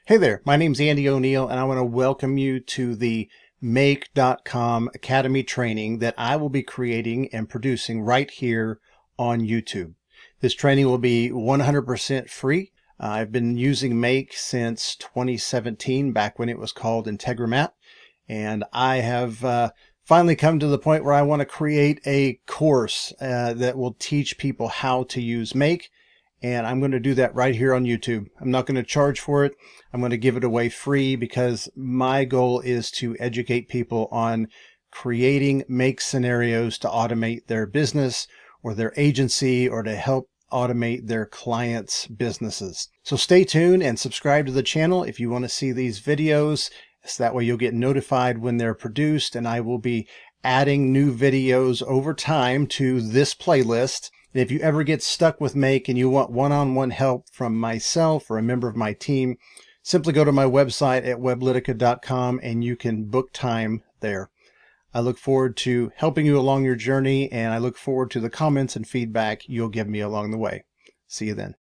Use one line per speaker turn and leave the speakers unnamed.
Hey there, my name's Andy O'Neill, and I want to welcome you to the make.com Academy training that I will be creating and producing right here on YouTube. This training will be 100% free. I've been using Make since 2017, back when it was called IntegraMAT, and I have finally come to the point where I want to create a course that will teach people how to use Make. And I'm going to do that right here on YouTube. I'm not going to charge for it. I'm going to give it away free because my goal is to educate people on creating Make scenarios to automate their business or their agency or to help automate their clients' businesses. So stay tuned and subscribe to the channel if you want to see these videos. So that way you'll get notified when they're produced, and I will be adding new videos over time to this playlist. And if you ever get stuck with Make and you want one-on-one help from myself or a member of my team, simply go to my website at weblytica.com and you can book time there. I look forward to helping you along your journey, and I look forward to the comments and feedback you'll give me along the way. See you then.